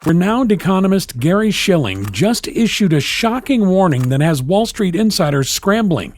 Renowned economist Gary Shilling just issued a shocking warning that has Wall Street insiders scrambling.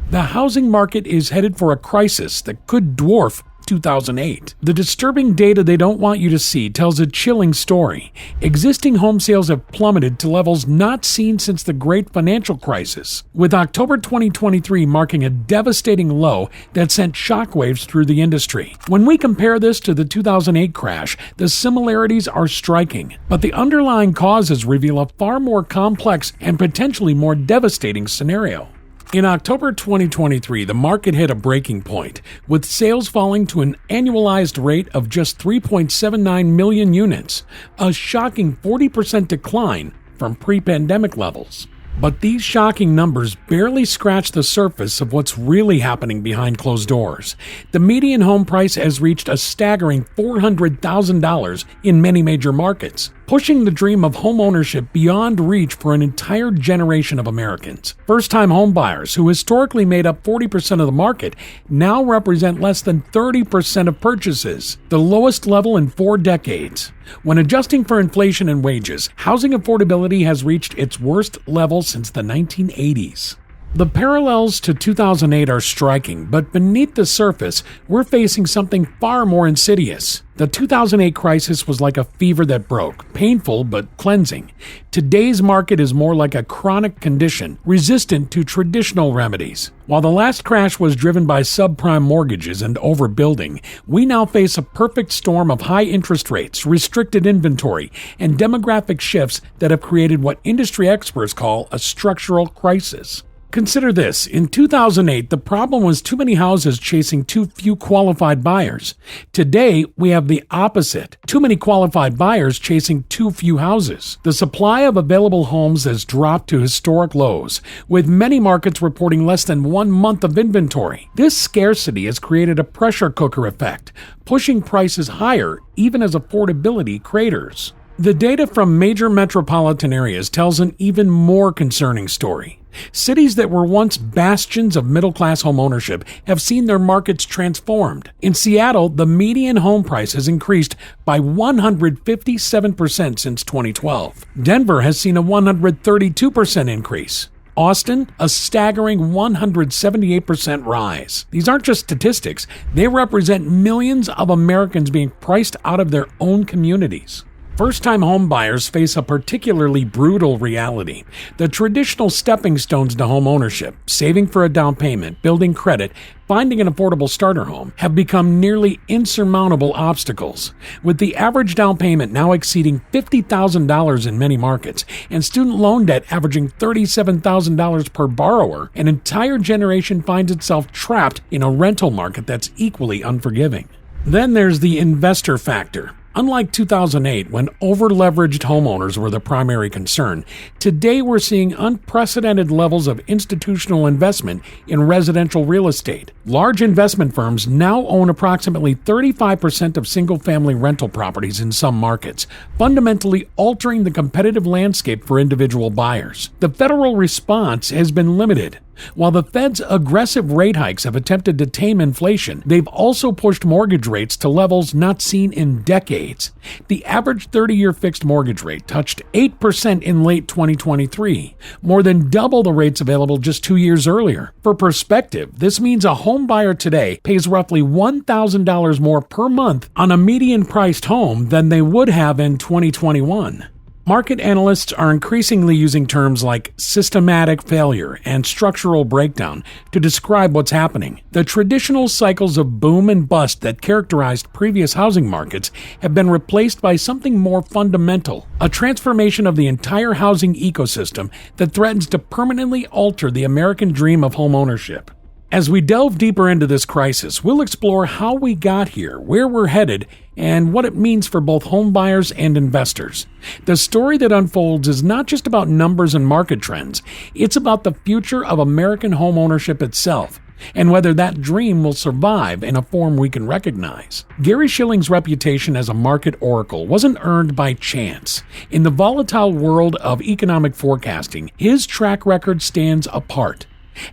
The housing market is headed for a crisis that could dwarf 2008. The disturbing data they don't want you to see tells a chilling story. Existing home sales have plummeted to levels not seen since the great financial crisis, with October 2023 marking a devastating low that sent shockwaves through the industry. When we compare this to the 2008 crash, the similarities are striking, but the underlying causes reveal a far more complex and potentially more devastating scenario. In October 2023, the market hit a breaking point, with sales falling to an annualized rate of just 3.79 million units, a shocking 40% decline from pre-pandemic levels. But these shocking numbers barely scratch the surface of what's really happening behind closed doors. The median home price has reached a staggering $400,000 in many major markets, pushing the dream of homeownership beyond reach for an entire generation of Americans. First-time homebuyers, who historically made up 40% of the market, now represent less than 30% of purchases, the lowest level in 4 decades. When adjusting for inflation and wages, housing affordability has reached its worst level since the 1980s. The parallels to 2008 are striking, but beneath the surface, we're facing something far more insidious. The 2008 crisis was like a fever that broke, painful but cleansing. Today's market is more like a chronic condition, resistant to traditional remedies. While the last crash was driven by subprime mortgages and overbuilding, we now face a perfect storm of high interest rates, restricted inventory, and demographic shifts that have created what industry experts call a structural crisis. Consider this. In 2008, the problem was too many houses chasing too few qualified buyers. Today, we have the opposite. Too many qualified buyers chasing too few houses. The supply of available homes has dropped to historic lows, with many markets reporting less than 1 month of inventory. This scarcity has created a pressure cooker effect, pushing prices higher even as affordability craters. The data from major metropolitan areas tells an even more concerning story. Cities that were once bastions of middle-class homeownership have seen their markets transformed. In Seattle, the median home price has increased by 157% since 2012. Denver has seen a 132% increase. Austin, a staggering 178% rise. These aren't just statistics. They represent millions of Americans being priced out of their own communities. First-time home buyers face a particularly brutal reality. The traditional stepping stones to home ownership, saving for a down payment, building credit, finding an affordable starter home, have become nearly insurmountable obstacles. With the average down payment now exceeding $50,000 in many markets, and student loan debt averaging $37,000 per borrower, an entire generation finds itself trapped in a rental market that's equally unforgiving. Then there's the investor factor. Unlike 2008, when over-leveraged homeowners were the primary concern, today we're seeing unprecedented levels of institutional investment in residential real estate. Large investment firms now own approximately 35% of single-family rental properties in some markets, fundamentally altering the competitive landscape for individual buyers. The federal response has been limited. While the Fed's aggressive rate hikes have attempted to tame inflation, they've also pushed mortgage rates to levels not seen in decades. The average 30-year fixed mortgage rate touched 8% in late 2023, more than double the rates available just 2 years earlier. For perspective, this means a home buyer today pays roughly $1,000 more per month on a median-priced home than they would have in 2021. Market analysts are increasingly using terms like systematic failure and structural breakdown to describe what's happening. The traditional cycles of boom and bust that characterized previous housing markets have been replaced by something more fundamental, a transformation of the entire housing ecosystem that threatens to permanently alter the American dream of homeownership. As we delve deeper into this crisis, we'll explore how we got here, where we're headed, and what it means for both home buyers and investors. The story that unfolds is not just about numbers and market trends, it's about the future of American homeownership itself, and whether that dream will survive in a form we can recognize. Gary Shilling's reputation as a market oracle wasn't earned by chance. In the volatile world of economic forecasting, his track record stands apart.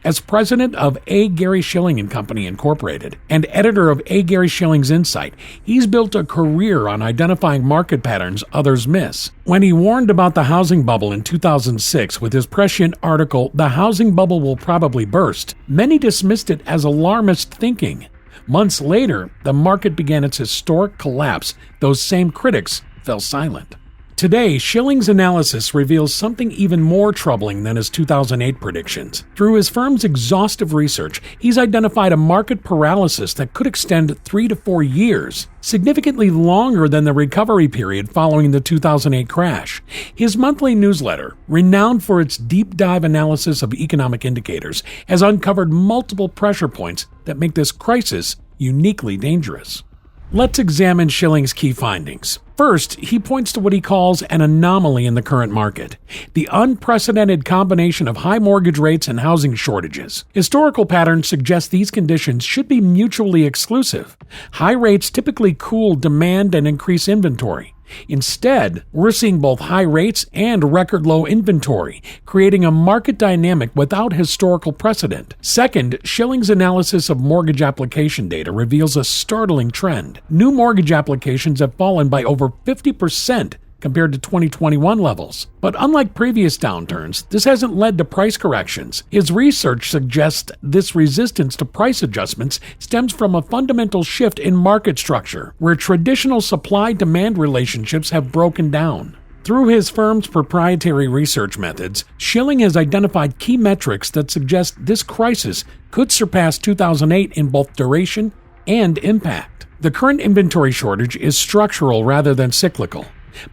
As president of A. Gary Shilling and Company Incorporated and editor of A. Gary Shilling's Insight, he's built a career on identifying market patterns others miss. When he warned about the housing bubble in 2006 with his prescient article, "The Housing Bubble Will Probably Burst," many dismissed it as alarmist thinking. Months later, the market began its historic collapse. Those same critics fell silent. Today, Schilling's analysis reveals something even more troubling than his 2008 predictions. Through his firm's exhaustive research, he's identified a market paralysis that could extend 3 to 4 years, significantly longer than the recovery period following the 2008 crash. His monthly newsletter, renowned for its deep dive analysis of economic indicators, has uncovered multiple pressure points that make this crisis uniquely dangerous. Let's examine Schilling's key findings. First, he points to what he calls an anomaly in the current market: the unprecedented combination of high mortgage rates and housing shortages. Historical patterns suggest these conditions should be mutually exclusive. High rates typically cool demand and increase inventory. Instead, we're seeing both high rates and record low inventory, creating a market dynamic without historical precedent. Second, Schilling's analysis of mortgage application data reveals a startling trend. New mortgage applications have fallen by over 50% compared to 2021 levels. But unlike previous downturns, this hasn't led to price corrections. His research suggests this resistance to price adjustments stems from a fundamental shift in market structure, where traditional supply-demand relationships have broken down. Through his firm's proprietary research methods, Schilling has identified key metrics that suggest this crisis could surpass 2008 in both duration and impact. The current inventory shortage is structural rather than cyclical.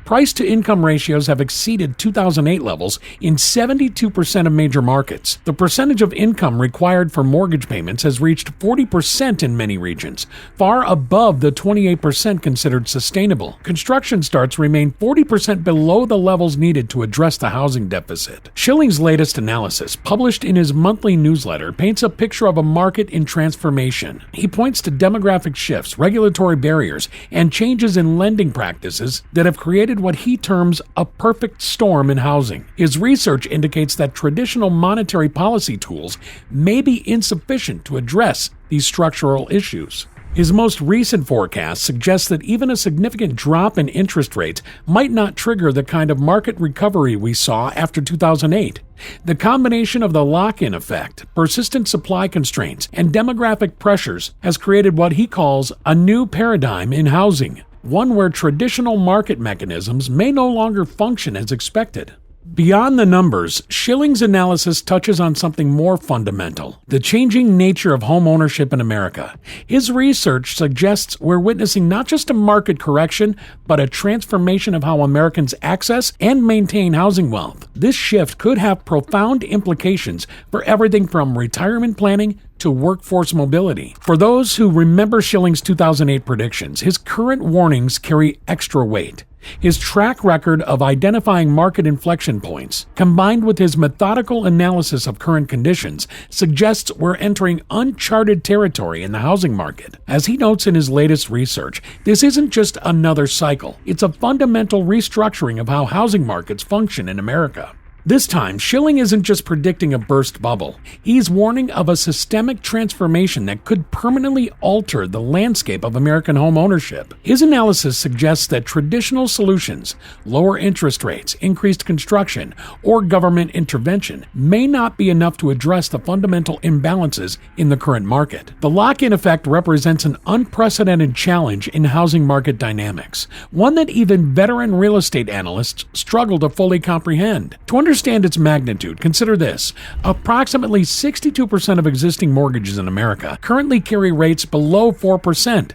Price-to-income ratios have exceeded 2008 levels in 72% of major markets. The percentage of income required for mortgage payments has reached 40% in many regions, far above the 28% considered sustainable. Construction starts remain 40% below the levels needed to address the housing deficit. Schilling's latest analysis, published in his monthly newsletter, paints a picture of a market in transformation. He points to demographic shifts, regulatory barriers, and changes in lending practices that have created what he terms a perfect storm in housing. His research indicates that traditional monetary policy tools may be insufficient to address these structural issues. His most recent forecast suggests that even a significant drop in interest rates might not trigger the kind of market recovery we saw after 2008. The combination of the lock-in effect, persistent supply constraints, and demographic pressures has created what he calls a new paradigm in housing, one where traditional market mechanisms may no longer function as expected. Beyond the numbers, Schilling's analysis touches on something more fundamental: the changing nature of home ownership in America. His research suggests we're witnessing not just a market correction, but a transformation of how Americans access and maintain housing wealth. This shift could have profound implications for everything from retirement planning to workforce mobility. For those who remember Schilling's 2008 predictions, his current warnings carry extra weight. His track record of identifying market inflection points, combined with his methodical analysis of current conditions, suggests we're entering uncharted territory in the housing market. As he notes in his latest research, this isn't just another cycle. It's a fundamental restructuring of how housing markets function in America. This time, Schilling isn't just predicting a burst bubble. He's warning of a systemic transformation that could permanently alter the landscape of American home ownership. His analysis suggests that traditional solutions, lower interest rates, increased construction, or government intervention, may not be enough to address the fundamental imbalances in the current market. The lock-in effect represents an unprecedented challenge in housing market dynamics, one that even veteran real estate analysts struggle to fully comprehend. To understand its magnitude, consider this: approximately 62% of existing mortgages in America currently carry rates below 4%,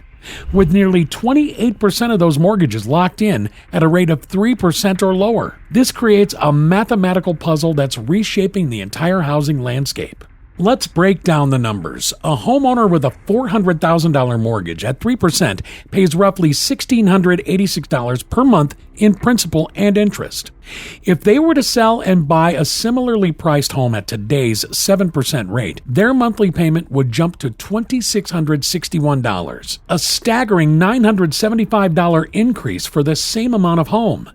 with nearly 28% of those mortgages locked in at a rate of 3% or lower. This creates a mathematical puzzle that's reshaping the entire housing landscape. Let's break down the numbers. A homeowner with a $400,000 mortgage at 3% pays roughly $1,686 per month in principal and interest. If they were to sell and buy a similarly priced home at today's 7% rate, their monthly payment would jump to $2,661, a staggering $975 increase for the same amount of home.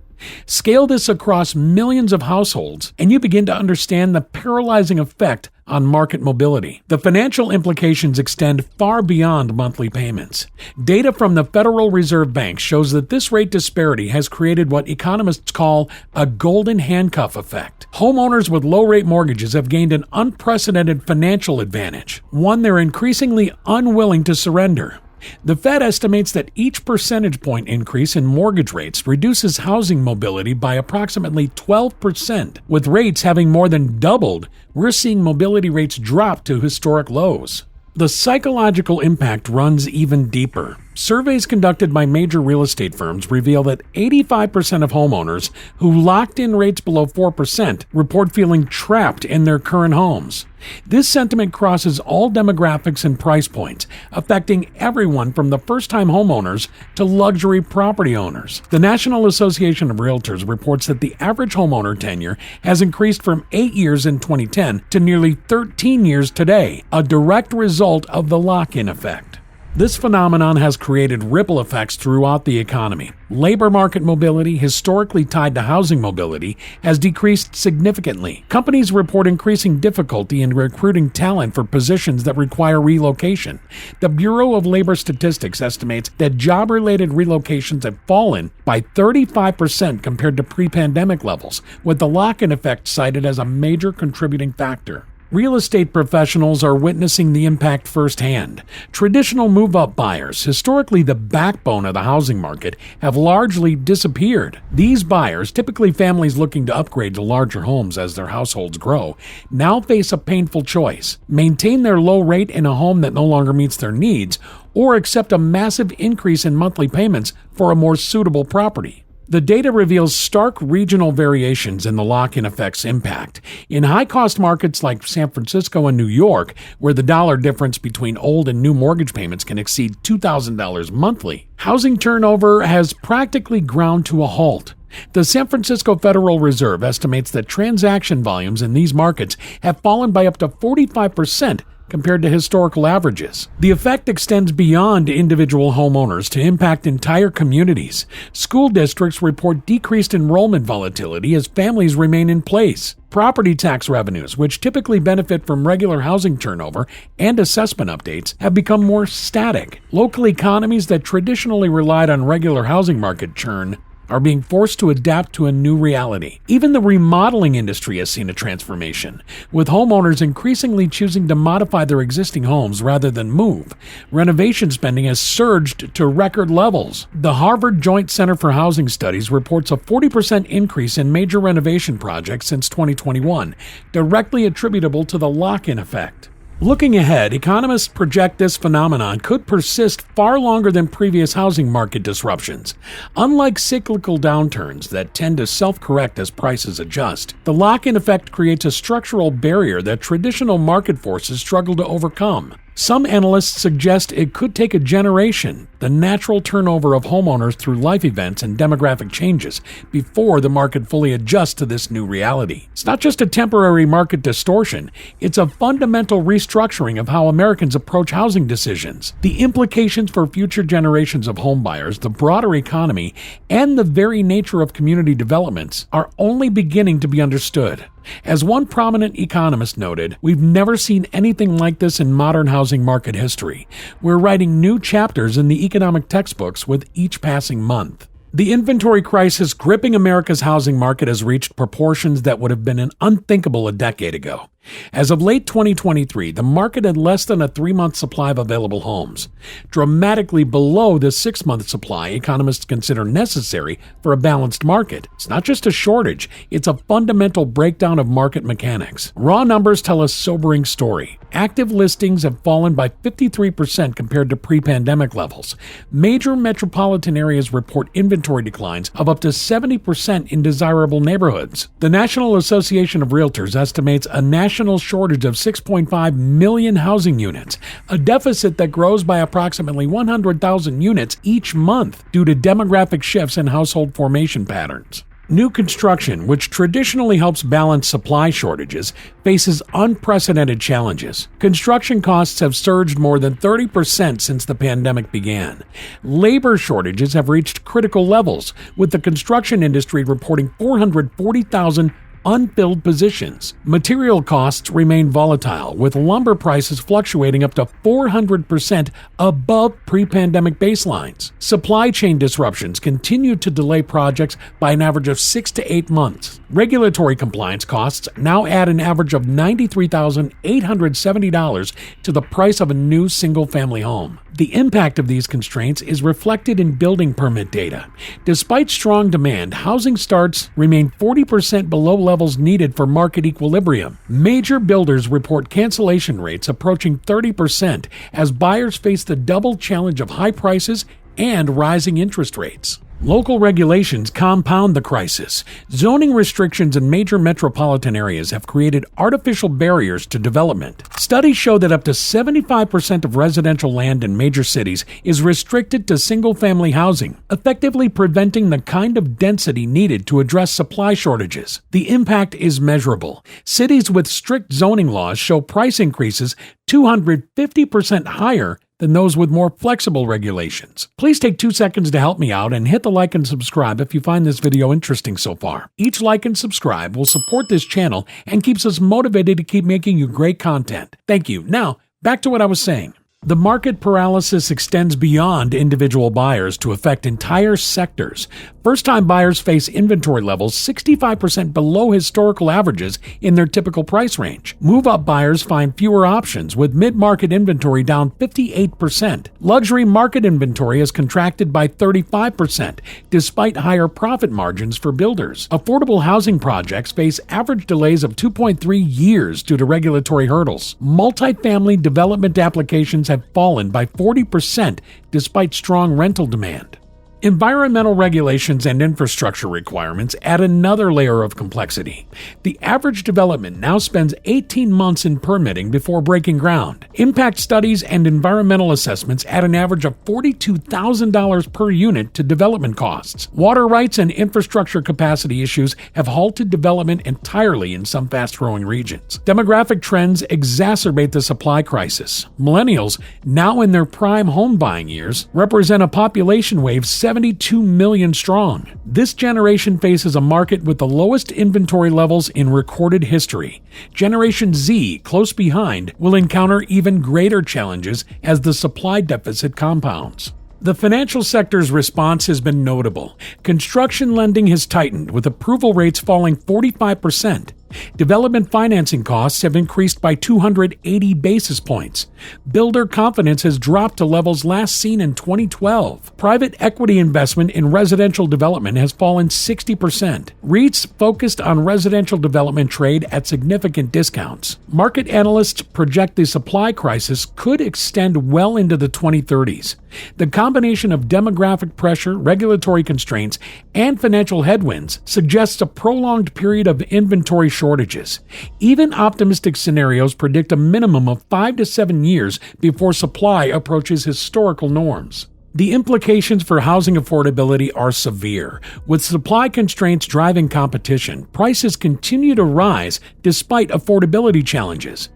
Scale this across millions of households, and you begin to understand the paralyzing effect on market mobility. The financial implications extend far beyond monthly payments. Data from the Federal Reserve Bank shows that this rate disparity has created what economists call a golden handcuff effect. Homeowners with low-rate mortgages have gained an unprecedented financial advantage, one they're increasingly unwilling to surrender. The Fed estimates that each percentage point increase in mortgage rates reduces housing mobility by approximately 12%. With rates having more than doubled, we're seeing mobility rates drop to historic lows. The psychological impact runs even deeper. Surveys conducted by major real estate firms reveal that 85% of homeowners who locked in rates below 4% report feeling trapped in their current homes. This sentiment crosses all demographics and price points, affecting everyone from the first-time homeowners to luxury property owners. The National Association of Realtors reports that the average homeowner tenure has increased from 8 years in 2010 to nearly 13 years today, a direct result of the lock-in effect. This phenomenon has created ripple effects throughout the economy. Labor market mobility, historically tied to housing mobility, has decreased significantly. Companies report increasing difficulty in recruiting talent for positions that require relocation. The Bureau of Labor Statistics estimates that job-related relocations have fallen by 35% compared to pre-pandemic levels, with the lock-in effect cited as a major contributing factor. Real estate professionals are witnessing the impact firsthand. Traditional move-up buyers, historically the backbone of the housing market, have largely disappeared. These buyers, typically families looking to upgrade to larger homes as their households grow, now face a painful choice: maintain their low rate in a home that no longer meets their needs, or accept a massive increase in monthly payments for a more suitable property. The data reveals stark regional variations in the lock-in effect's impact. In high-cost markets like San Francisco and New York, where the dollar difference between old and new mortgage payments can exceed $2,000 monthly, housing turnover has practically ground to a halt. The San Francisco Federal Reserve estimates that transaction volumes in these markets have fallen by up to 45% compared to historical averages. The effect extends beyond individual homeowners to impact entire communities. School districts report decreased enrollment volatility as families remain in place. Property tax revenues, which typically benefit from regular housing turnover and assessment updates, have become more static. Local economies that traditionally relied on regular housing market churn are being forced to adapt to a new reality. Even the remodeling industry has seen a transformation, with homeowners increasingly choosing to modify their existing homes rather than move. Renovation spending has surged to record levels. The Harvard Joint Center for Housing Studies reports a 40% increase in major renovation projects since 2021, directly attributable to the lock-in effect. Looking ahead, economists project this phenomenon could persist far longer than previous housing market disruptions. Unlike cyclical downturns that tend to self-correct as prices adjust, the lock-in effect creates a structural barrier that traditional market forces struggle to overcome. Some analysts suggest it could take a generation, the natural turnover of homeowners through life events and demographic changes, before the market fully adjusts to this new reality. It's not just a temporary market distortion, it's a fundamental restructuring of how Americans approach housing decisions. The implications for future generations of homebuyers, the broader economy, and the very nature of community developments are only beginning to be understood. As one prominent economist noted, "We've never seen anything like this in modern housing market history. We're writing new chapters in the economic textbooks with each passing month." The inventory crisis gripping America's housing market has reached proportions that would have been unthinkable a decade ago. As of late 2023, the market had less than a 3-month supply of available homes, dramatically below the 6-month supply economists consider necessary for a balanced market. It's not just a shortage, it's a fundamental breakdown of market mechanics. Raw numbers tell a sobering story. Active listings have fallen by 53% compared to pre-pandemic levels. Major metropolitan areas report inventory declines of up to 70% in desirable neighborhoods. The National Association of Realtors estimates a national shortage of 6.5 million housing units, a deficit that grows by approximately 100,000 units each month due to demographic shifts in household formation patterns. New construction, which traditionally helps balance supply shortages, faces unprecedented challenges. Construction costs have surged more than 30% since the pandemic began. Labor shortages have reached critical levels, with the construction industry reporting 440,000 unfilled positions. Material costs remain volatile, with lumber prices fluctuating up to 400% above pre-pandemic baselines. Supply chain disruptions continue to delay projects by an average of 6 to 8 months. Regulatory compliance costs now add an average of $93,870 to the price of a new single-family home. The impact of these constraints is reflected in building permit data. Despite strong demand, housing starts remain 40% below levels needed for market equilibrium. Major builders report cancellation rates approaching 30% as buyers face the double challenge of high prices and rising interest rates. Local regulations compound the crisis. Zoning restrictions in major metropolitan areas have created artificial barriers to development. Studies show that up to 75% of residential land in major cities is restricted to single-family housing, effectively preventing the kind of density needed to address supply shortages. The impact is measurable. Cities with strict zoning laws show price increases 250% higher than those with more flexible regulations. Please take 2 seconds to help me out and hit the like and subscribe if you find this video interesting so far. Each like and subscribe will support this channel and keeps us motivated to keep making you great content. Thank you. Now, back to what I was saying. The market paralysis extends beyond individual buyers to affect entire sectors. First-time buyers face inventory levels 65% below historical averages in their typical price range. Move-up buyers find fewer options, with mid-market inventory down 58%. Luxury market inventory has contracted by 35%, despite higher profit margins for builders. Affordable housing projects face average delays of 2.3 years due to regulatory hurdles. Multifamily development applications have fallen by 40% despite strong rental demand. Environmental regulations and infrastructure requirements add another layer of complexity. The average development now spends 18 months in permitting before breaking ground. Impact studies and environmental assessments add an average of $42,000 per unit to development costs. Water rights and infrastructure capacity issues have halted development entirely in some fast-growing regions. Demographic trends exacerbate the supply crisis. Millennials, now in their prime home buying years, represent a population wave 72 million strong. This generation faces a market with the lowest inventory levels in recorded history. Generation Z, close behind, will encounter even greater challenges as the supply deficit compounds. The financial sector's response has been notable. Construction lending has tightened, with approval rates falling 45%. Development financing costs have increased by 280 basis points. Builder confidence has dropped to levels last seen in 2012. Private equity investment in residential development has fallen 60%. REITs focused on residential development trade at significant discounts. Market analysts project the supply crisis could extend well into the 2030s. The combination of demographic pressure, regulatory constraints, and financial headwinds suggests a prolonged period of inventory shortages. Even optimistic scenarios predict a minimum of 5 to 7 years before supply approaches historical norms. The implications for housing affordability are severe. With supply constraints driving competition, prices continue to rise despite affordability challenges.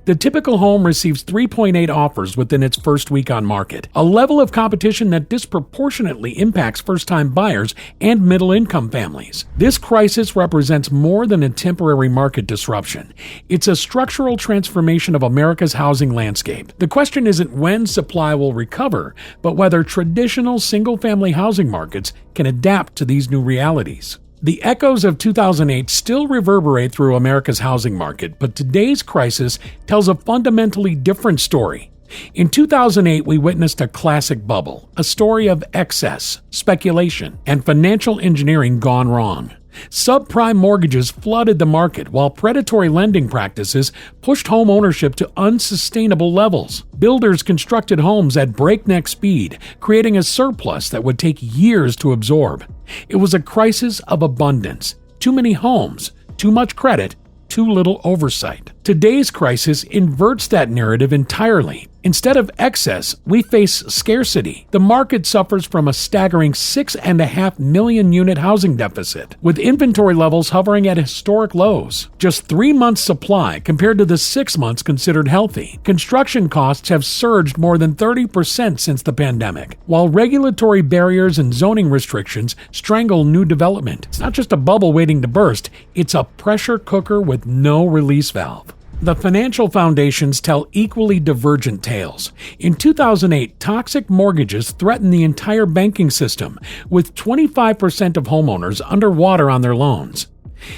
The typical home receives 3.8 offers within its first week on market, a level of competition that disproportionately impacts first-time buyers and middle-income families. This crisis represents more than a temporary market disruption. It's a structural transformation of America's housing landscape. The question isn't when supply will recover, but whether traditional single-family housing markets can adapt to these new realities. The echoes of 2008 still reverberate through America's housing market, but today's crisis tells a fundamentally different story. In 2008, we witnessed a classic bubble, a story of excess, speculation, and financial engineering gone wrong. Subprime mortgages flooded the market, while predatory lending practices pushed home ownership to unsustainable levels. Builders constructed homes at breakneck speed, creating a surplus that would take years to absorb. It was a crisis of abundance. Too many homes, too much credit, too little oversight. Today's crisis inverts that narrative entirely. Instead of excess, we face scarcity. The market suffers from a staggering 6.5 million unit housing deficit, with inventory levels hovering at historic lows. Just 3 months' supply compared to the 6 months considered healthy. Construction costs have surged more than 30% since the pandemic, while regulatory barriers and zoning restrictions strangle new development. It's not just a bubble waiting to burst, it's a pressure cooker with no release valve. The financial foundations tell equally divergent tales. In 2008, toxic mortgages threatened the entire banking system, with 25% of homeowners underwater on their loans.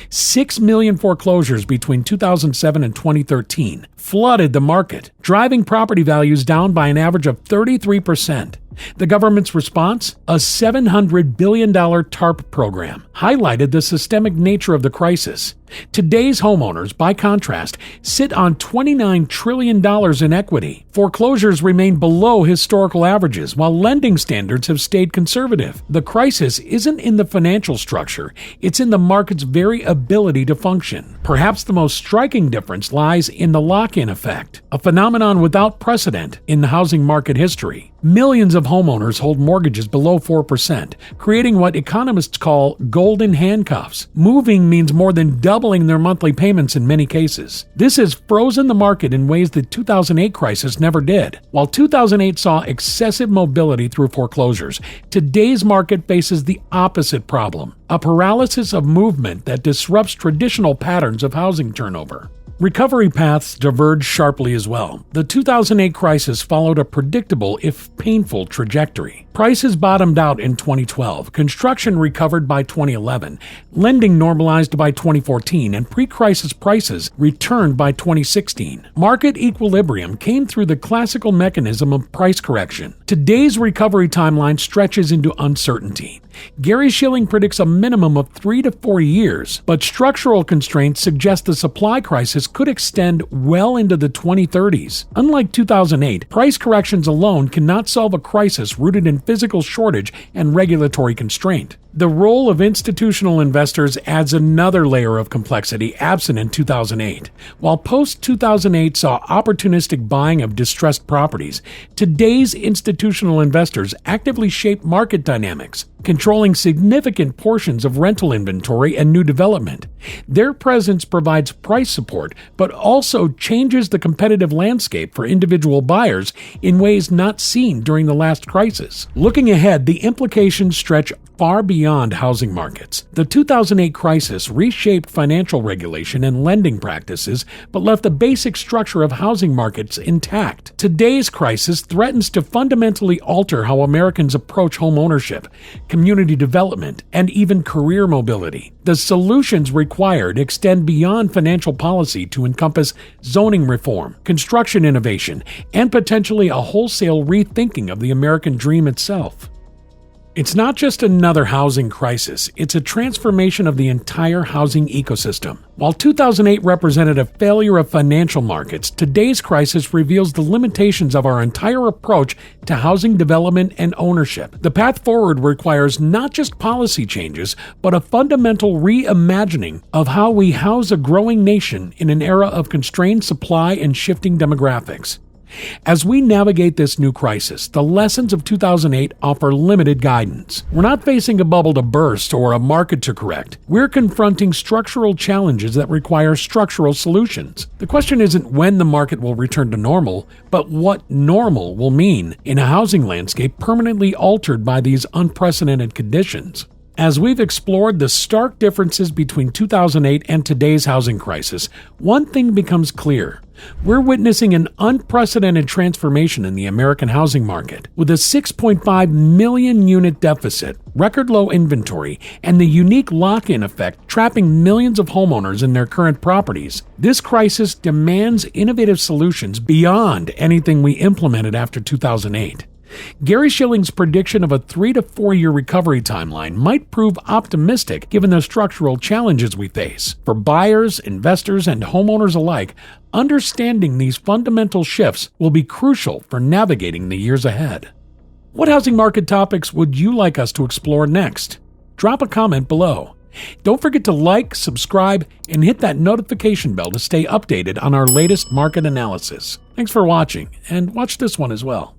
6 million foreclosures between 2007 and 2013 flooded the market, driving property values down by an average of 33%. The government's response? A $700 billion TARP program highlighted the systemic nature of the crisis. Today's homeowners, by contrast, sit on $29 trillion in equity. Foreclosures remain below historical averages, while lending standards have stayed conservative. The crisis isn't in the financial structure, it's in the market's very ability to function. Perhaps the most striking difference lies in the lock-in effect, a phenomenon without precedent in the housing market history. Millions of homeowners hold mortgages below 4%, creating what economists call golden handcuffs. Moving means more than doubling their monthly payments in many cases. This has frozen the market in ways the 2008 crisis never did. While 2008 saw excessive mobility through foreclosures, today's market faces the opposite problem, a paralysis of movement that disrupts traditional patterns of housing turnover. Recovery paths diverge sharply as well. The 2008 crisis followed a predictable, if painful, trajectory. Prices bottomed out in 2012, construction recovered by 2011, lending normalized by 2014, and pre-crisis prices returned by 2016. Market equilibrium came through the classical mechanism of price correction. Today's recovery timeline stretches into uncertainty. Gary Schilling predicts a minimum of 3 to 4 years, but structural constraints suggest the supply crisis could extend well into the 2030s. Unlike 2008, price corrections alone cannot solve a crisis rooted in physical shortage and regulatory constraint. The role of institutional investors adds another layer of complexity absent in 2008. While post-2008 saw opportunistic buying of distressed properties, today's institutional investors actively shape market dynamics, controlling significant portions of rental inventory and new development. Their presence provides price support, but also changes the competitive landscape for individual buyers in ways not seen during the last crisis. Looking ahead, the implications stretch far beyond housing markets. The 2008 crisis reshaped financial regulation and lending practices, but left the basic structure of housing markets intact. Today's crisis threatens to fundamentally alter how Americans approach home ownership, community development, and even career mobility. The solutions required extend beyond financial policy to encompass zoning reform, construction innovation, and potentially a wholesale rethinking of the American dream itself. It's not just another housing crisis, it's a transformation of the entire housing ecosystem. While 2008 represented a failure of financial markets, today's crisis reveals the limitations of our entire approach to housing development and ownership. The path forward requires not just policy changes, but a fundamental reimagining of how we house a growing nation in an era of constrained supply and shifting demographics. As we navigate this new crisis, the lessons of 2008 offer limited guidance. We're not facing a bubble to burst or a market to correct. We're confronting structural challenges that require structural solutions. The question isn't when the market will return to normal, but what normal will mean in a housing landscape permanently altered by these unprecedented conditions. As we've explored the stark differences between 2008 and today's housing crisis, one thing becomes clear. We're witnessing an unprecedented transformation in the American housing market. With a 6.5 million unit deficit, record low inventory, and the unique lock-in effect trapping millions of homeowners in their current properties, this crisis demands innovative solutions beyond anything we implemented after 2008. Gary Schilling's prediction of a 3 to 4 year recovery timeline might prove optimistic given the structural challenges we face. For buyers, investors, and homeowners alike, understanding these fundamental shifts will be crucial for navigating the years ahead. What housing market topics would you like us to explore next? Drop a comment below. Don't forget to like, subscribe, and hit that notification bell to stay updated on our latest market analysis. Thanks for watching, and watch this one as well.